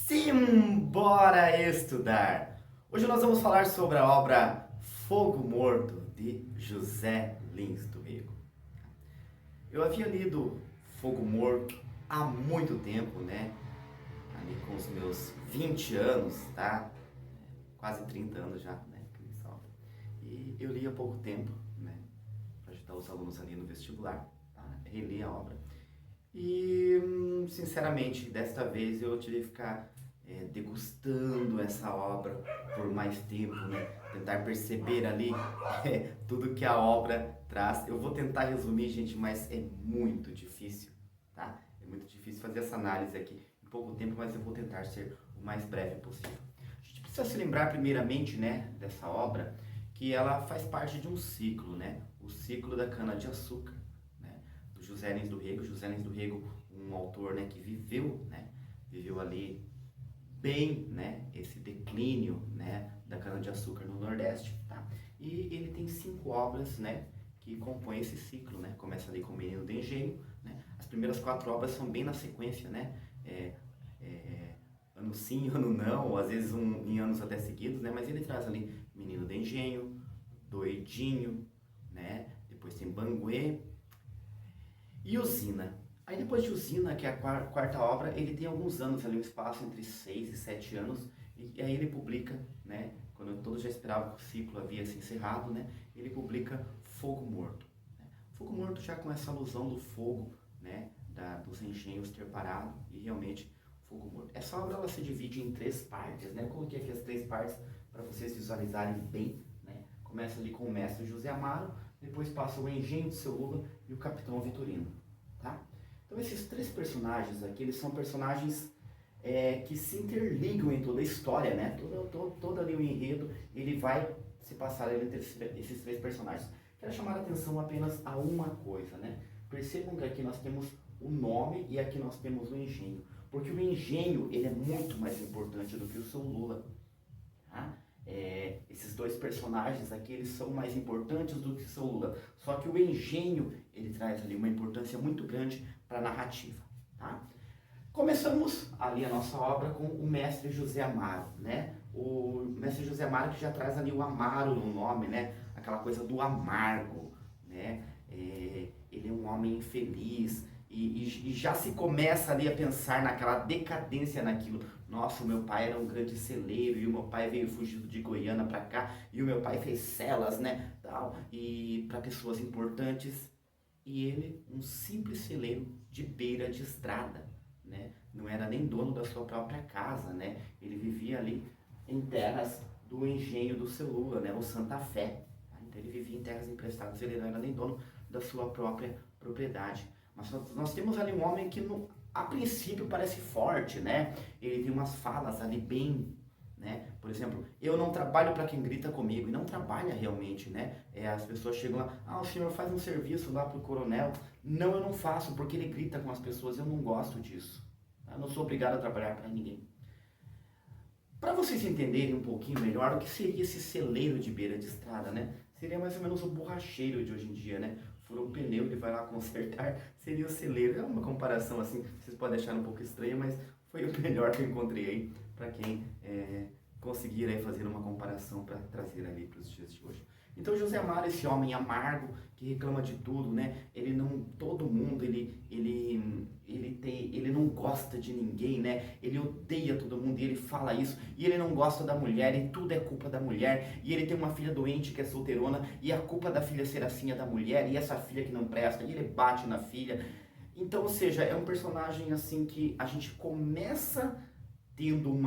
Simbora estudar! Hoje nós vamos falar sobre a obra Fogo Morto de José Lins do Rego. Eu havia lido Fogo Morto há muito tempo, né? Ali com os meus 20 anos, tá? Quase 30 anos já, né? E eu li há pouco tempo, né? Para ajudar os alunos ali no vestibular, tá? Reli a obra. E, sinceramente, desta vez eu tive que ficar degustando essa obra por mais tempo, né? Tentar perceber ali tudo que a obra traz. Eu vou tentar resumir, gente, mas é muito difícil, tá? É muito difícil fazer essa análise aqui em pouco tempo, mas eu vou tentar ser o mais breve possível. A gente precisa se lembrar primeiramente, né, dessa obra, que ela faz parte de um ciclo, né? O ciclo da cana-de-açúcar, né? Do José Lins do Rego. José Lins do Rego, um autor, né, que viveu, né? Viveu ali bem, né, esse declínio, né, da cana-de-açúcar no Nordeste, tá? E ele tem 5 obras, né, que compõem esse ciclo, né? Começa ali com o Menino do Engenho, né? As primeiras 4 obras são bem na sequência, né? É, ano sim, ano não, ou às vezes em anos até seguidos, né? Mas ele traz ali Menino do Engenho, Doidinho, né? Depois tem Banguê e Usina. Aí depois de Usina, que é a quarta obra, ele tem alguns anos ali, um espaço entre 6 e 7 anos, e aí ele publica, né, quando todos já esperavam que o ciclo havia se encerrado, né, ele publica Fogo Morto. Né? Fogo Morto já com essa alusão do fogo, né, dos engenhos ter parado, e realmente Fogo Morto. Essa obra ela se divide em 3 partes, né, eu coloquei aqui as 3 partes para vocês visualizarem bem, né, começa ali com o mestre José Amaro, depois passa o engenho de seu Lula e o capitão Vitorino, tá? Então esses 3 personagens aqui, eles são personagens que se interligam em toda a história, né? Todo ali o enredo, ele vai se passar entre esses 3 personagens. Quero chamar a atenção apenas a uma coisa, né? Percebam que aqui nós temos o nome e aqui nós temos o engenho. Porque o engenho, ele é muito mais importante do que o seu Lula, tá? Esses 2 personagens aqui, eles são mais importantes do que seu Lula. Só que o engenho, ele traz ali uma importância muito grande para a narrativa, tá? Começamos ali a nossa obra com o mestre José Amaro, né? O mestre José Amaro que já traz ali o amaro no nome, né? Aquela coisa do amargo, né? Ele é um homem infeliz e já se começa ali a pensar naquela decadência naquilo. Nossa, o meu pai era um grande celeiro e o meu pai veio fugido de Goiânia para cá e o meu pai fez celas, né? Tal, e para pessoas importantes e ele, um simples celeiro de beira de estrada, né? Não era nem dono da sua própria casa, né? Ele vivia ali em terras do engenho do seu Lula, né? O Santa Fé. Tá? Então ele vivia em terras emprestadas, ele não era nem dono da sua própria propriedade. Mas nós temos ali um homem que a princípio parece forte, né? Ele tem umas falas ali bem, né? Por exemplo, eu não trabalho para quem grita comigo, e não trabalha realmente, né? As pessoas chegam lá, o senhor faz um serviço lá pro coronel. Não, eu não faço, porque ele grita com as pessoas, eu não gosto disso. Tá? Eu não sou obrigado a trabalhar para ninguém. Para vocês entenderem um pouquinho melhor o que seria esse celeiro de beira de estrada, né? Seria mais ou menos o borracheiro de hoje em dia, né? Furou o pneu, ele vai lá consertar, seria o celeiro. É uma comparação assim, vocês podem achar um pouco estranha, mas foi o melhor que eu encontrei aí para quem conseguir aí fazer uma comparação para trazer ali para os dias de hoje. Então José Amaro, esse homem amargo que reclama de tudo, né? Ele não, todo mundo, ele não gosta de ninguém, né? Ele odeia todo mundo e ele fala isso. E ele não gosta da mulher e tudo é culpa da mulher. E ele tem uma filha doente que é solteirona e a culpa da filha ser assim é da mulher e essa filha que não presta. E ele bate na filha. Então, ou seja, é um personagem assim que a gente começa tendo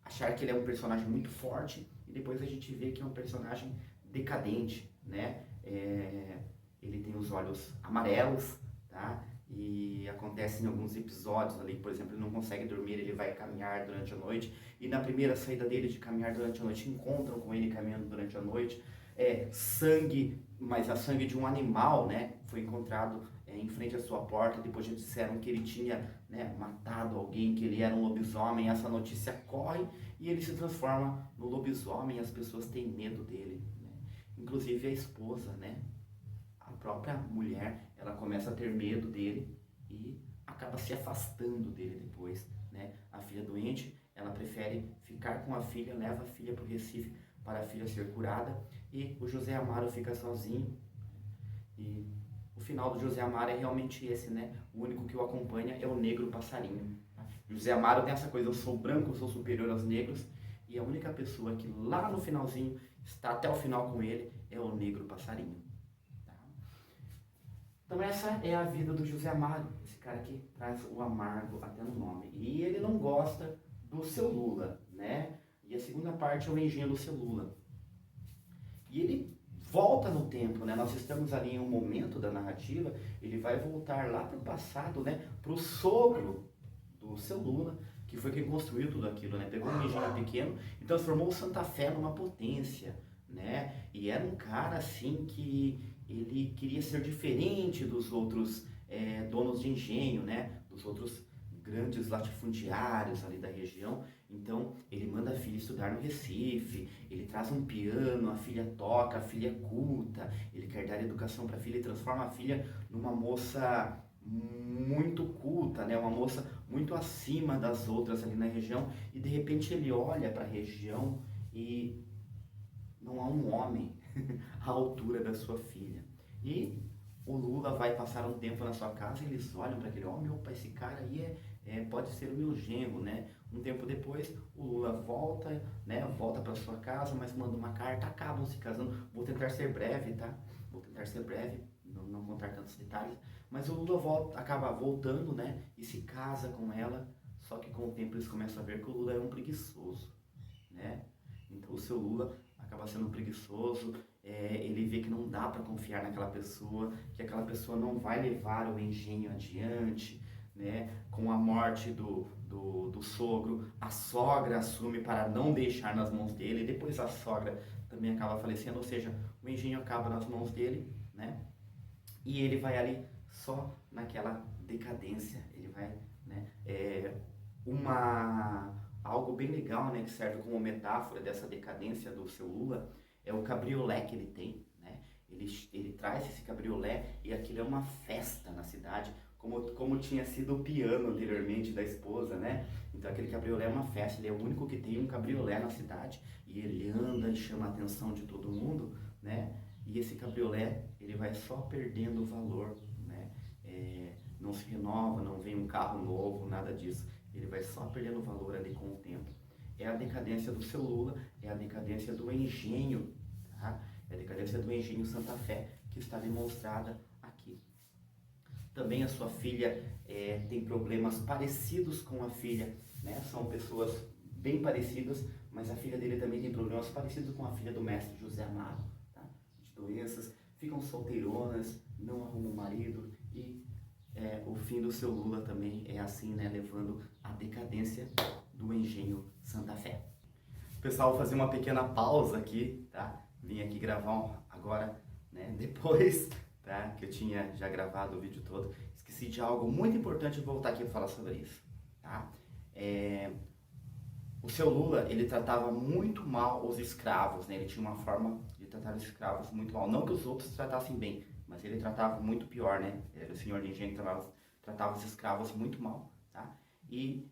achar que ele é um personagem muito forte e depois a gente vê que é um personagem decadente, né? Ele tem os olhos amarelos, tá? E acontece em alguns episódios ali, por exemplo, ele não consegue dormir, ele vai caminhar durante a noite e na primeira saída dele de caminhar durante a noite, encontram com ele caminhando durante a noite, sangue, mas a sangue de um animal, né? Foi encontrado em frente à sua porta, depois já disseram que ele tinha, né, matado alguém, que ele era um lobisomem, essa notícia corre e ele se transforma no lobisomem e as pessoas têm medo dele, né? Inclusive a esposa, né? A própria mulher, ela começa a ter medo dele e acaba se afastando dele depois, né? A filha prefere ficar com a filha, leva a filha para o Recife para a filha ser curada, e o José Amaro fica sozinho. E o final do José Amaro é realmente esse, né? O único que o acompanha é o negro passarinho. Tá? José Amaro tem essa coisa, eu sou branco, eu sou superior aos negros, e a única pessoa que lá no finalzinho está até o final com ele é o negro passarinho. Tá? Então essa é a vida do José Amaro, esse cara que traz o amargo até no nome. E ele não gosta do seu Lula, né? E a segunda parte é o engenho do seu Lula. E ele volta no tempo, né? Nós estamos ali em um momento da narrativa, ele vai voltar lá para o passado, né? Para o sogro do seu Lula, que foi quem construiu tudo aquilo, né? Pegou um engenho pequeno e transformou o Santa Fé numa potência, né? E era um cara, assim, que ele queria ser diferente dos outros donos de engenho, né? Dos outros grandes latifundiários ali da região. Então ele manda a filha estudar no Recife, ele traz um piano, a filha toca, a filha é culta, ele quer dar educação para a filha e transforma a filha numa moça muito culta, né? Uma moça muito acima das outras ali na região, e de repente ele olha para a região e não há um homem à altura da sua filha. E o Lula vai passar um tempo na sua casa e eles olham para aquele homem, opa, esse cara aí pode ser o meu genro, né? Um tempo depois, o Lula volta, né? Volta para sua casa, mas manda uma carta, acabam se casando. Vou tentar ser breve, tá? Vou tentar ser breve, não contar tantos detalhes. Mas o Lula acaba voltando, né? E se casa com ela, só que com o tempo eles começam a ver que o Lula é um preguiçoso, né? Então o seu Lula acaba sendo preguiçoso, ele vê que não dá para confiar naquela pessoa, que aquela pessoa não vai levar o engenho adiante, né? Com a morte do sogro, a sogra assume para não deixar nas mãos dele, e depois a sogra também acaba falecendo, ou seja, o engenho acaba nas mãos dele, né? E ele vai ali só naquela decadência, ele vai, né? Algo bem legal, né, que serve como metáfora dessa decadência do seu Lula, é o cabriolé que ele tem, né? Ele traz esse cabriolé e aquilo é uma festa na cidade, como tinha sido o piano anteriormente da esposa, né? Então aquele cabriolé é uma festa, ele é o único que tem um cabriolé na cidade, e ele anda e chama a atenção de todo mundo, né? E esse cabriolé, ele vai só perdendo valor, né? Não se renova, não vem um carro novo, nada disso. Ele vai só perdendo valor ali com o tempo. É a decadência do seu Lula, é a decadência do engenho, tá? É a decadência do engenho Santa Fé, que está demonstrada aqui. Também a sua filha tem problemas parecidos com a filha, né? São pessoas bem parecidas, mas a filha dele também tem problemas parecidos com a filha do mestre José Amaro, tá? De doenças, ficam solteironas, não arrumam marido, e o fim do seu Lula também é assim, né? Levando à decadência do engenho Santa Fé. Pessoal, vou fazer uma pequena pausa aqui, tá? Vim aqui gravar agora, né? Depois, tá? Que eu tinha já gravado o vídeo todo. Esqueci de algo muito importante, vou voltar aqui para falar sobre isso, tá? O seu Lula, ele tratava muito mal os escravos, né? Ele tinha uma forma de tratar os escravos muito mal. Não que os outros tratassem bem, mas ele tratava muito pior, né? Ele era o senhor de engenho que tratava os escravos muito mal, tá? E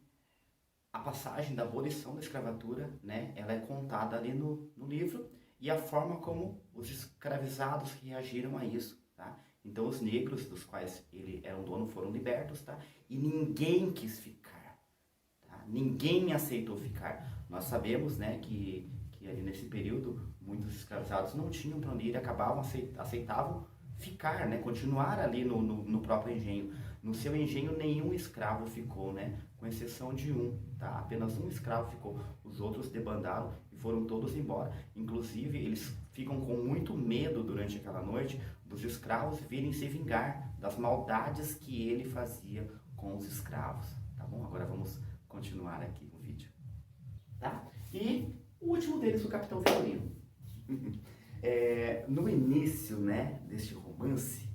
a passagem da abolição da escravatura, né? Ela é contada ali no livro, e a forma como os escravizados reagiram a isso, tá? Então os negros, dos quais ele era um dono, foram libertos, tá? E ninguém quis ficar, tá? Ninguém aceitou ficar. Nós sabemos, né, que ali nesse período muitos escravizados não tinham para onde ir, aceitavam ficar, né, continuar ali no próprio engenho. No seu engenho nenhum escravo ficou, né, com exceção de um, tá? Apenas um escravo ficou. Os outros debandaram e foram todos embora. Inclusive eles ficam com muito medo durante aquela noite dos escravos virem se vingar das maldades que ele fazia com os escravos, tá bom? Agora vamos continuar aqui o vídeo, tá? E o último deles, o Capitão Vitorino. No início, né, deste romance,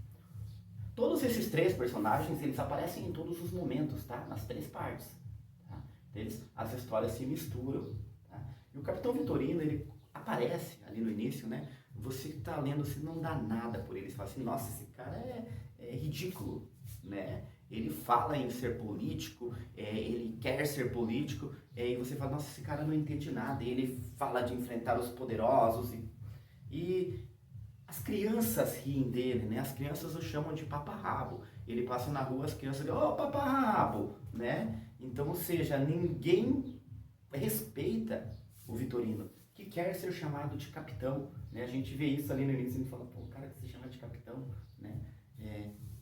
todos esses três personagens, eles aparecem em todos os momentos, tá? Nas três partes, tá? As histórias se misturam, tá? E o Capitão Vitorino, ele aparece ali no início, né? Você que tá lendo, você não dá nada por ele, você fala assim, nossa, esse cara é ridículo, né? Ele fala em ser político, ele quer ser político, e você fala, nossa, esse cara não entende nada. E ele fala de enfrentar os poderosos e as crianças riem dele, né? As crianças o chamam de paparrabo. Ele passa na rua, as crianças dizem, ô paparrabo, né? Então, ou seja, ninguém respeita o Vitorino, que quer ser chamado de capitão, né? A gente vê isso ali no início e fala, pô, o cara que se chama de capitão, né?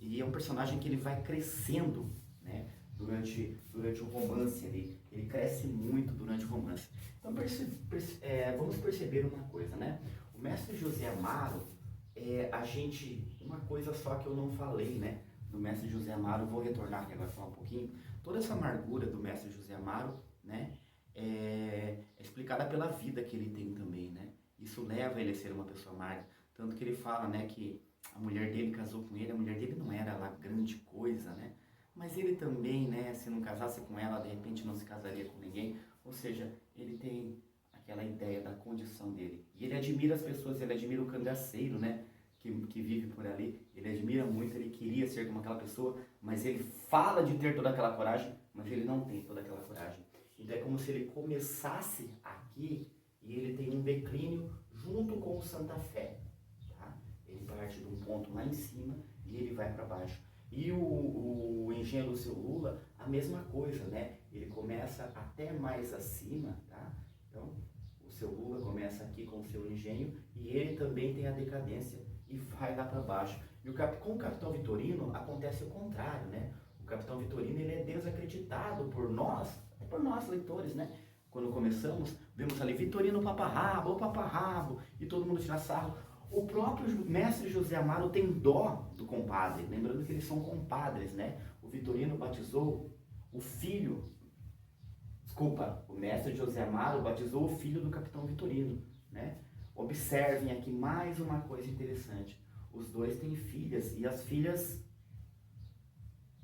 E é um personagem que ele vai crescendo, né? Durante o romance ali, ele cresce muito durante o romance. Então vamos perceber uma coisa, né? O mestre José Amaro, uma coisa só que eu não falei, né? Do mestre José Amaro, vou retornar aqui agora falar um pouquinho. Toda essa amargura do mestre José Amaro, né? É explicada pela vida que ele tem também, né? Isso leva ele a ser uma pessoa amarga. Tanto que ele fala, né, que a mulher dele casou com ele, a mulher dele não era lá grande coisa, né? Mas ele também, né, se não casasse com ela, de repente não se casaria com ninguém. Ou seja, ele tem aquela ideia da condição dele. E ele admira as pessoas, ele admira o cangaceiro, né, que vive por ali. Ele admira muito, ele queria ser como aquela pessoa, mas ele fala de ter toda aquela coragem, mas ele não tem toda aquela coragem. Então é como se ele começasse aqui e ele tem um declínio junto com o Santa Fé. Tá? Ele parte de um ponto lá em cima e ele vai para baixo. E o engenheiro do seu Lula, a mesma coisa, né? Ele começa até mais acima, tá? Então, o seu Lula começa aqui com o seu engenho e ele também tem a decadência e vai lá para baixo. E com o Capitão Vitorino acontece o contrário, né? O Capitão Vitorino, ele é desacreditado por nós leitores, né? Quando começamos, vemos ali Vitorino paparrabo, e todo mundo tira sarro. O próprio mestre José Amaro tem dó do compadre, lembrando que eles são compadres, né? O Vitorino batizou o filho, o mestre José Amaro batizou o filho do Capitão Vitorino, né? Observem aqui mais uma coisa interessante. Os dois têm filhas e as filhas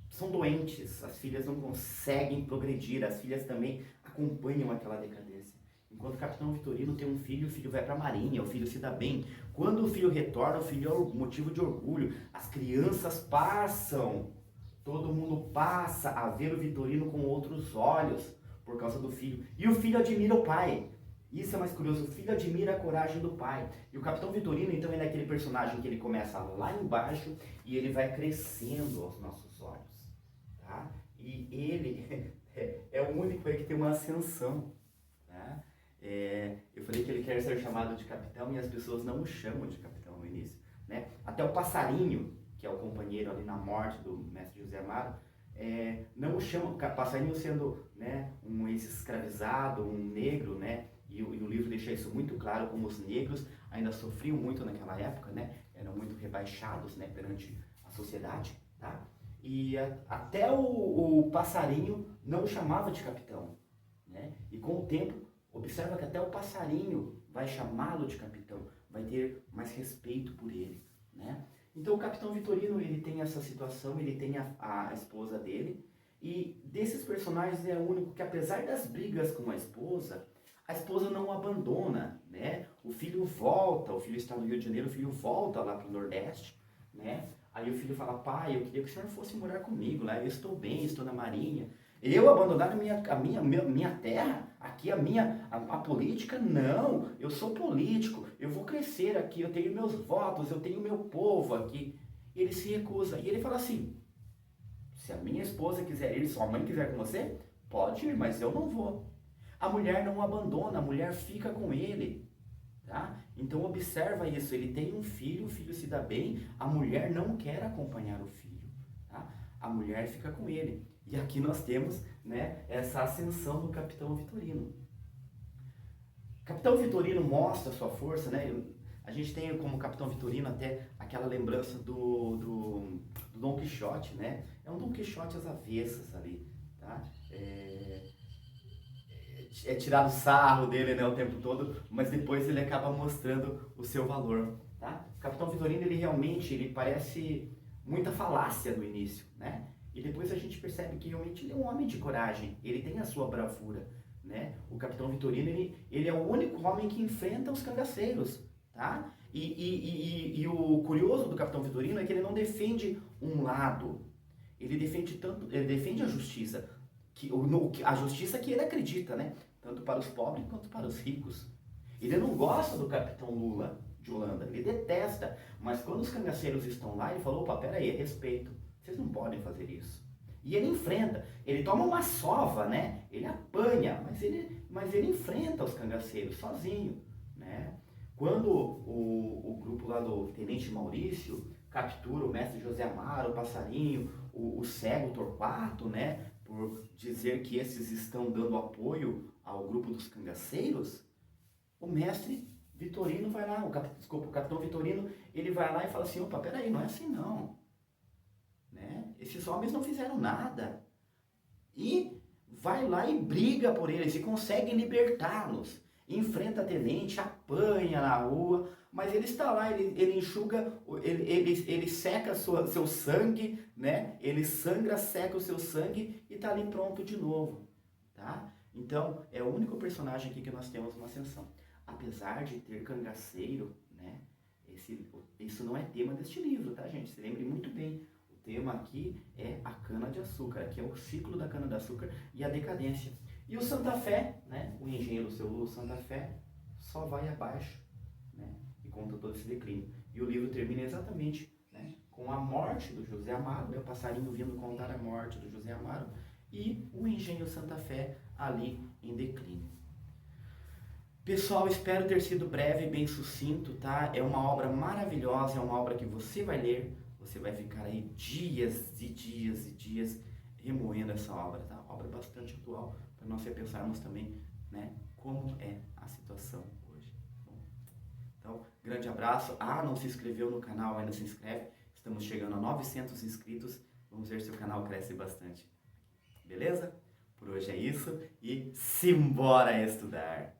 são doentes, as filhas não conseguem progredir, as filhas também acompanham aquela decadência. Enquanto o Capitão Vitorino tem um filho, o filho vai para a marinha, o filho se dá bem. Quando o filho retorna, o filho é motivo de orgulho. As crianças passam, todo mundo passa a ver o Vitorino com outros olhos por causa do filho. E o filho admira o pai. Isso é mais curioso, o filho admira a coragem do pai. E o Capitão Vitorino, então, ele é aquele personagem que ele começa lá embaixo e ele vai crescendo aos nossos olhos. Tá? E ele é o único aí que tem uma ascensão. Tá? Eu falei que ele quer ser chamado de capitão e as pessoas não o chamam de capitão no início. Né? Até o passarinho, que é o companheiro ali na morte do mestre José Amaro, não o chamam, passarinho sendo, né, um ex-escravizado, um negro, né? E o livro deixa isso muito claro, como os negros ainda sofriam muito naquela época, né? Eram muito rebaixados, né, perante a sociedade, tá? E até o passarinho não o chamava de capitão, né? E com o tempo, observa que até o passarinho vai chamá-lo de capitão, vai ter mais respeito por ele, né? Então o Capitão Vitorino, ele tem essa situação, ele tem a esposa dele, e desses personagens é o único que, apesar das brigas com a esposa não o abandona, né? O filho volta, o filho está no Rio de Janeiro, o filho volta lá para o Nordeste, né? Aí o filho fala, pai, eu queria que o senhor fosse morar comigo lá, eu estou bem, estou na marinha. Eu abandonar a minha terra, aqui a política? Não, eu sou político, eu vou crescer aqui, eu tenho meus votos, eu tenho meu povo aqui. E ele se recusa, e ele fala assim, se a minha esposa quiser ir, sua mãe quiser com você, pode ir, mas eu não vou. A mulher não o abandona, a mulher fica com ele, tá? Então observa isso, ele tem um filho, o filho se dá bem, a mulher não quer acompanhar o filho, tá? A mulher fica com ele. E aqui nós temos, né, essa ascensão do Capitão Vitorino. Capitão Vitorino mostra sua força, né? A gente tem como Capitão Vitorino até aquela lembrança do Dom Quixote, né? É um Dom Quixote às avessas ali, tá? É tirado sarro dele, né, o tempo todo, mas depois ele acaba mostrando o seu valor, tá? O Capitão Vitorino, ele parece muita falácia no início, né? E depois a gente percebe que realmente ele é um homem de coragem, ele tem a sua bravura, né? O Capitão Vitorino, ele é o único homem que enfrenta os cangaceiros, tá? E o curioso do Capitão Vitorino é que ele não defende um lado, ele defende a justiça, a justiça que ele acredita, né? Tanto para os pobres quanto para os ricos. Ele não gosta do capitão Lula de Holanda, ele detesta, mas quando os cangaceiros estão lá, ele falou, opa, peraí, é respeito, vocês não podem fazer isso. E ele enfrenta, ele toma uma sova, né? Ele apanha, mas ele enfrenta os cangaceiros sozinho, né? Quando o grupo lá do Tenente Maurício captura o mestre José Amaro, o Passarinho, o cego Torquato, né? Por dizer que esses estão dando apoio ao grupo dos cangaceiros, o mestre Vitorino vai lá, o capitão Vitorino, ele vai lá e fala assim, opa, peraí, não é assim não. Né? Esses homens não fizeram nada. E vai lá e briga por eles e consegue libertá-los. Enfrenta a tenente, apanha na rua, mas ele está lá, ele enxuga, ele seca seu sangue, né? Ele sangra, seca o seu sangue e está ali pronto de novo, tá? Então, é o único personagem aqui que nós temos uma ascensão. Apesar de ter cangaceiro, né? Isso não é tema deste livro, tá, gente? Se lembre muito bem. O tema aqui é a cana-de-açúcar, aqui é o ciclo da cana-de-açúcar e a decadência. E o Santa Fé, né? O engenheiro seu Lúcio Santa Fé, só vai abaixo, né? E conta todo esse declínio. E o livro termina exatamente, né, com a morte do José Amaro, né? O passarinho vindo contar a morte do José Amaro, e o engenho Santa Fé ali em declínio. Pessoal, espero ter sido breve e bem sucinto, tá? É uma obra maravilhosa, é uma obra que você vai ler, você vai ficar aí dias e dias e dias remoendo essa obra, tá? Obra bastante atual, para nós repensarmos também, né, como é a situação hoje. Bom, então, grande abraço. Não se inscreveu no canal, ainda se inscreve. Estamos chegando a 900 inscritos, vamos ver se o canal cresce bastante. Beleza? Por hoje é isso e simbora estudar!